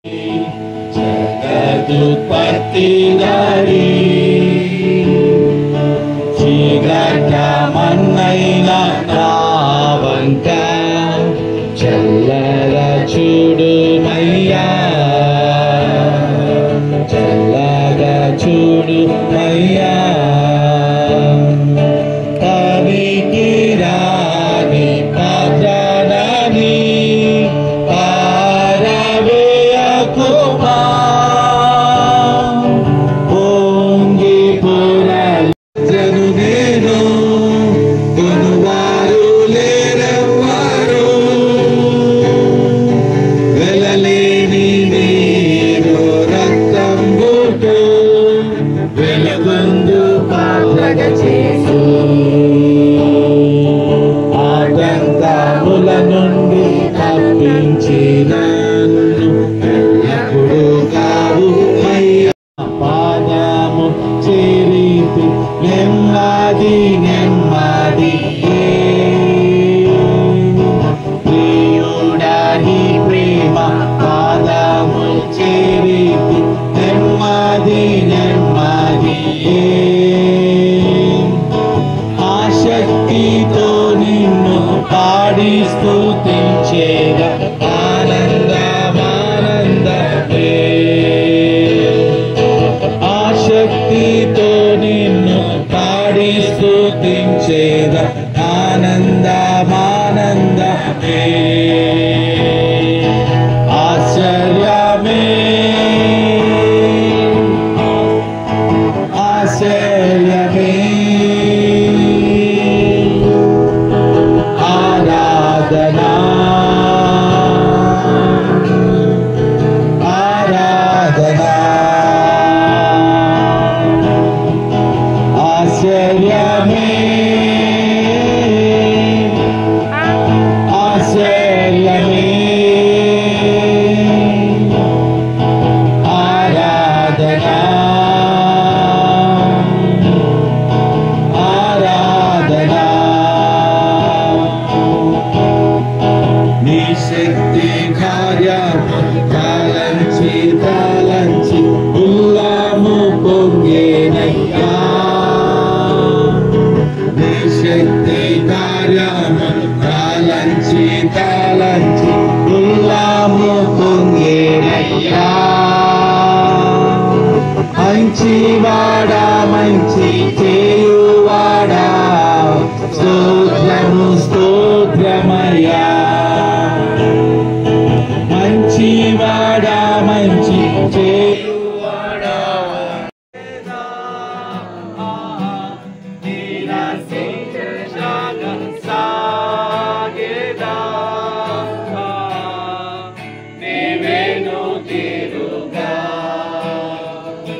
జగదుత్పత్తిదారి చీకటమన్నైన నావంక చల్లగా చూడుమయ్యా, చల్లగా చూడుమయ్యా. పనికి రాని పాత్రని పారవేయకుమా, పొంగి పొరలను నేను కొనువారు లేరెవ్వరు, వెలలేని నీరు రక్తం గుట్టు వెలుగొందు పాత్రగా చేసు, ఆటంకముల నుండి తప్పించి నన్ను ఎల్లప్పుడూ కావు అయ్యా. పాదము చేరితి నెమ్మది నెమ్మది, ప్రియుడా నీ ప్రేమ పాదము చేరితి నెమ్మది నెమ్మది. ఆసక్తితో నిన్ను పాడి స్తుతించేగా ఆనందమానందమే, ఆసక్తితో నిన్ను పాడి స్తుతించేగా ఆనందమానందమే. ఆశ్చర్యమే ఆశ్చర్యమే, ఆరాధనా ఆరాధనా. ఆశ్చర్యమే ఆశ్చర్యమే, ఆరాధనా ఆరాధనా. నీ శక్తి కార్యము తలంచి తలంచి ఉల్లాము పొంగేనయ్యా, నీ శక్తి కార్యము తలంచి తలంచి ఉల్లాము పొంగేనయ్యా. మంచివాడా మంచి చేయువాడా స్తోత్రము స్తోత్రమయ్యా. మంచివాడా మంచి చేయువాడా సాగేదా నీవేను తీరుగా,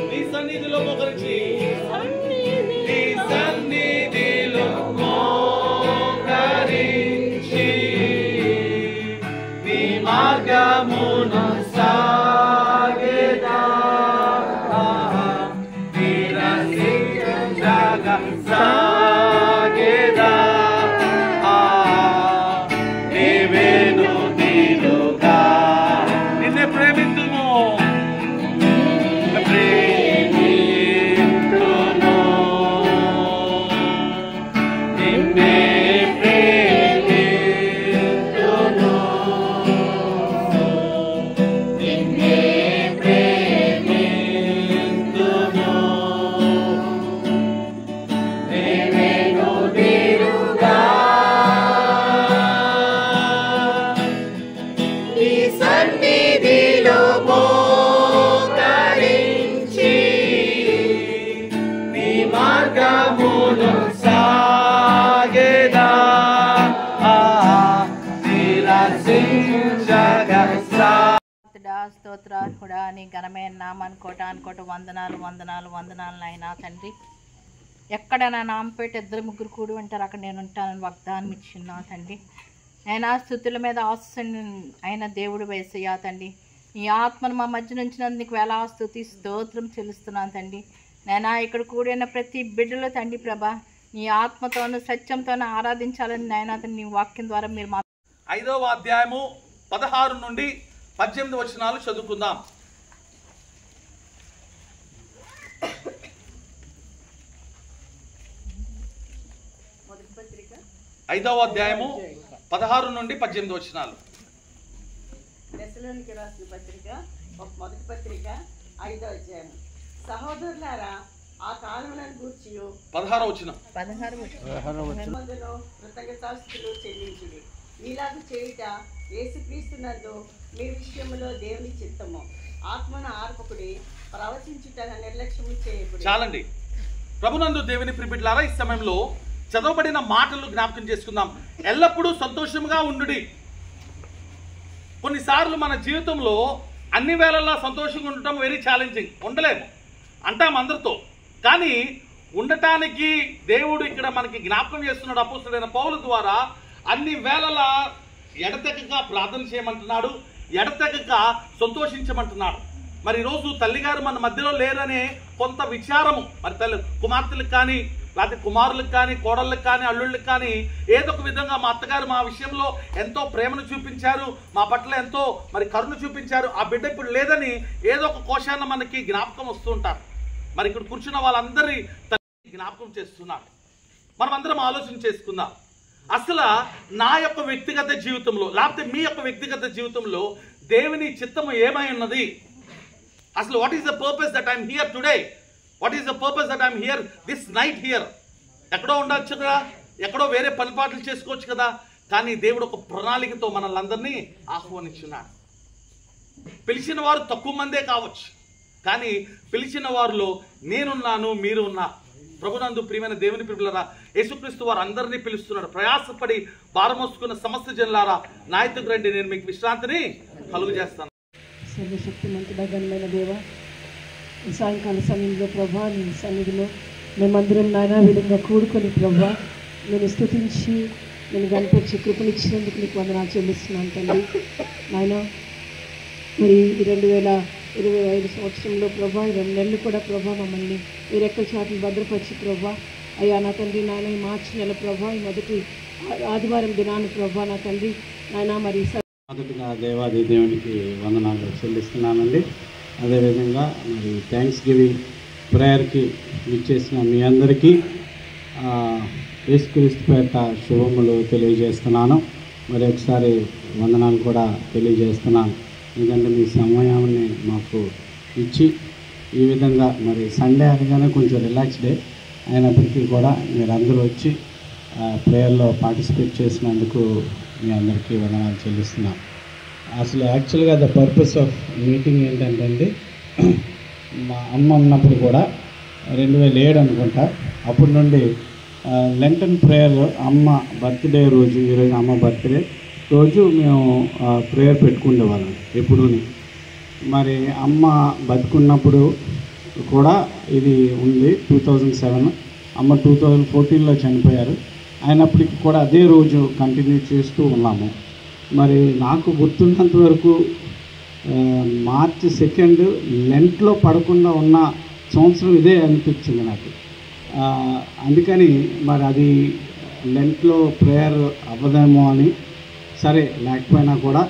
నీ సన్నిధిలో మోకరించి నీ సన్నిధిలో మోకరించి నీ మార్గమును సాగేదా, నీ రక్షగా సాగేదా, నీవేను తీరుగా. నిన్నే ప్రేమింతును ప్రేమింతును, నిన్నే ప్రేమింతును, నిన్నే ప్రేమింతును, నీవేను తీరుగా. నీ సన్నిధిలో మోకరించి నీ మార్గమును సాగేదా, స్తోత్రార్హుడా, నీ ఘనమైన నామాన్ని కోటానుకోట వందనాలు వందనాలు వందనాలు నాయనా తండ్రి. ఎక్కడ నా నామం పెట్టి ఇద్దరు ముగ్గురు కూడి ఉంటారు అక్కడ నేను ఉంటానని వాగ్దానం ఇచ్చున్నా తండ్రి. నేను స్తుతుల మీద ఆశను అయిన దేవుడు యేసయ్యా తండ్రి. నీ ఆత్మను మా మధ్య నుంచి నీకు వేలా స్తుతి స్తోత్రం చెల్లిస్తున్నాను తండ్రి. నేను ఇక్కడ కూడిన ప్రతి బిడ్డలో తండ్రి ప్రభా నీ ఆత్మతోను సత్యంతోను ఆరాధించాలని నాయన నీ వాక్యం ద్వారా మీరు 5వ అధ్యాయము 16 నుండి 18 వచనాలు చదువుకుందాం. 5వ అధ్యాయము 16 నుండి 18 వచనాలు. తెస్సలోనికీయులకు రాసిన పత్రిక మొదటి పత్రిక 5వ అధ్యాయం. సహోదరులారా, ఆ కాలములను గూర్చి 16వ వచనం. కృతజ్ఞతాస్తుతులు చెల్లించుడి. మీలాగు చేయుట యేసుక్రీస్తునందు మీ విషయములో దేవుని చిత్తము. ఆత్మను ఆర్పకుడి, ప్రవచించుట నిర్లక్ష్యము చేయకుడి. చాలండి. ప్రభునందు దేవుని ప్రియులారా, ఈ సమయంలో చదవబడిన మాటలు జ్ఞాపకం చేసుకుందాం. ఎల్లప్పుడూ సంతోషంగా ఉండుడి. కొన్నిసార్లు మన జీవితంలో అన్ని వేళల్లో సంతోషంగా ఉండటం వెరీ ఛాలెంజింగ్. ఉండలేము అంటాం అందరితో. కానీ ఉండటానికి దేవుడు ఇక్కడ మనకి జ్ఞాపకం చేస్తున్నాడు. అపోస్తలుడైన పౌలు ద్వారా అన్ని వేళలా ఎడతెగక ప్రార్థన చేయమంటున్నాడు, ఎడతెగక సంతోషించమంటున్నాడు. మరి ఈరోజు తల్లిగారు మన మధ్యలో లేరనే కొంత విచారము మరి కుమార్తెలకు కానీ, లేకపోతే కుమారులకు కానీ, కోడళ్ళకి కానీ, అల్లుళ్ళకి కానీ ఏదో ఒక విధంగా మా అత్తగారు మా విషయంలో ఎంతో ప్రేమను చూపించారు, మా పట్ల ఎంతో మరి కరుణ చూపించారు, ఆ బిడ్డ ఇప్పుడు లేదని ఏదో ఒక కోశాన మనకి జ్ఞాపకం వస్తూ ఉంటారు. మరి ఇక్కడ కూర్చున్న వాళ్ళందరి జ్ఞాపకం చేస్తున్నారు. మనం అందరం ఆలోచన చేసుకుందాం. అసలు నా యొక్క వ్యక్తిగత జీవితంలో, లేకపోతే మీ యొక్క వ్యక్తిగత జీవితంలో దేవుని చిత్తము ఏమై ఉన్నది? అసలు what is the purpose that I'm here today? What is the purpose that I'm here this night here? ఎక్కడో ఉండొచ్చు కదా, ఎక్కడో వేరే పనిపాట్లు చేసుకోవచ్చు కదా. కానీ దేవుడు ఒక ప్రణాళికతో మనల్ని అందరినీ ఆహ్వానించున్నాడు. పిలిచిన వారు తక్కువ మందే కావచ్చు, కానీ పిలిచిన వారిలో నేనున్నాను, మీరు ఉన్నారు. ప్రభునందు ప్రియమైన దేవుని ప్రియులారా, యేసుక్రీస్తు వారు అందరినీ పిలుస్తున్నాడు. ప్రయాసపడి భారమోసుకున్న సమస్త జనులారా నా యొద్దకు రండి, నేను మీకు విశ్రాంతిని కలుగు చేస్తాను. సర్వశక్తిమంతుడా ఘనమైన దేవ, ఈ సాయంకాల సమయంలో ప్రభా నీ సన్నిధిలో మేమందరం నానా విధంగా కూడుకొని ప్రభా నేను స్తుతించి నేను కనిపించి కృపనిచ్చినందుకు నీకు వందనాలు చెల్లిస్తున్నాను తండ్రి. నాయన మరి 2025 సంవత్సరంలో ప్రభా 2 నెలలు కూడా ప్రభా మమ్మల్ని ఈ రెక్కల చాటును భద్రపరిచి ప్రభా అయ్యా నా తండ్రి నాయన ఈ మార్చి నెల ప్రభా ఈ మొదటి ఆదివారం దినాన్ని ప్రభా నా తండ్రి నాయన మరి మొదటిగా దేవాది దేవునికి వందనాలు చెల్లిస్తున్నానండి. అదేవిధంగా మరి థ్యాంక్స్ గివింగ్ ప్రేయర్కి ఇచ్చేసిన మీ అందరికీ యేసుక్రీస్తు పేట శుభములు తెలియజేస్తున్నాను. మరి ఒకసారి వందనాలు కూడా తెలియజేస్తున్నాను. ఎందుకంటే మీ సమయాన్ని మాకు ఇచ్చి ఈ విధంగా మరి సండే అనగానే కొంచెం రిలాక్స్ డే అయినప్పటికీ కూడా మీరందరూ వచ్చి ప్రేయర్లో పార్టిసిపేట్ చేసినందుకు మీ అందరికీ వందనాలు చెల్లిస్తున్నాను. అసలు యాక్చువల్గా ద పర్పస్ ఆఫ్ మీటింగ్ ఏంటంటే మా అమ్మ ఉన్నప్పుడు కూడా 2007 అనుకుంటా, అప్పటి నుండి లెంటన్ ప్రేయర్ అమ్మ బర్త్డే రోజు, ఈరోజు అమ్మ బర్త్డే రోజు మేము ప్రేయర్ పెట్టుకునేవాళ్ళం ఎప్పుడూ. మరి అమ్మ బతుకున్నప్పుడు కూడా ఇది ఉంది. 2007 అమ్మ 2014లో చనిపోయారు. అయినప్పటికీ కూడా అదే రోజు కంటిన్యూ చేస్తూ ఉన్నాము. మరి నాకు గుర్తున్నంత వరకు మార్చి 2 లెంట్లో పడకుండా ఉన్న సంవత్సరం ఇదే అనిపించింది నాకు. అందుకని మరి అది లెంట్లో ప్రేయర్ అవ్వదేమో అని, సరే లేకపోయినా కూడా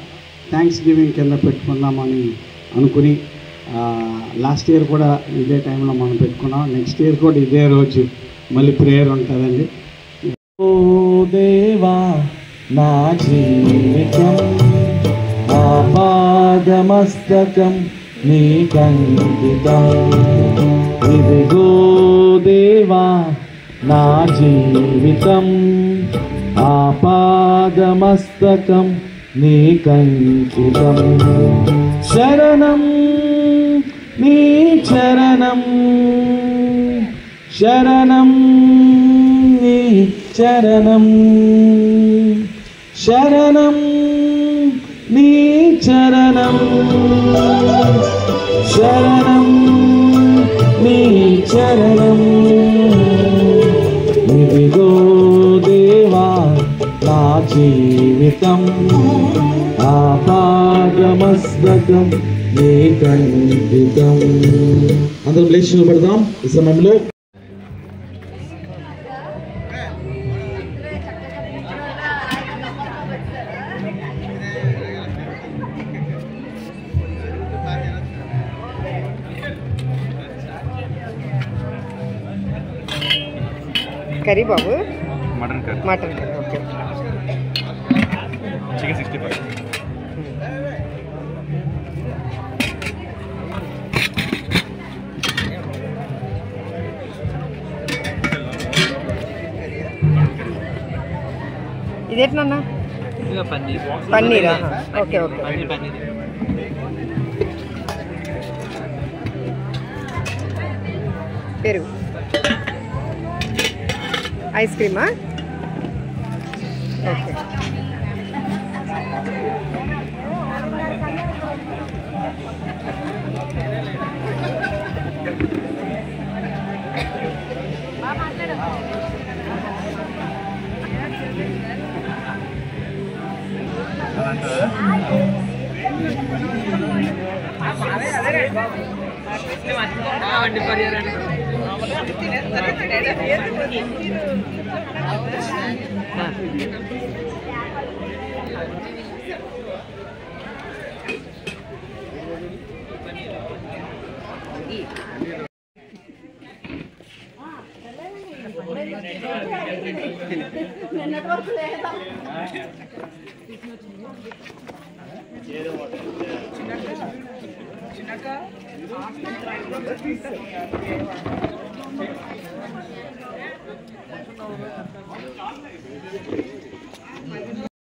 థ్యాంక్స్ గివింగ్ కింద పెట్టుకుందామని అనుకుని లాస్ట్ ఇయర్ కూడా ఇదే టైంలో మనం పెట్టుకున్నాం. నెక్స్ట్ ఇయర్ కూడా ఇదే రోజు మళ్ళీ ప్రేయర్ ఉంటుందండి. ఓ దేవా నా జీవితం ఆపాదమస్తకం నీకంకితం. ఇదిగో దేవా నా జీవితం ఆపాదమస్తకం నీకంకితం. శరణం నీ చరణం, శరణం నీ చరణం, శరణం నీ చరణం, శరణం నీ చరణం. ఇదిగో దేవా నా జీవితం ఆపాదమస్తకం నీకంకితం. అందరం లేచి నిలబడదాం ఈ సమయంలో. కర్రీ బాబు? Mutton curry. Mutton curry. Okay. Chicken 65. ఇదేంటన్నా? పన్నీరా? Okay okay. పెరుగు, ఐస్ క్రీమా? ఓకే.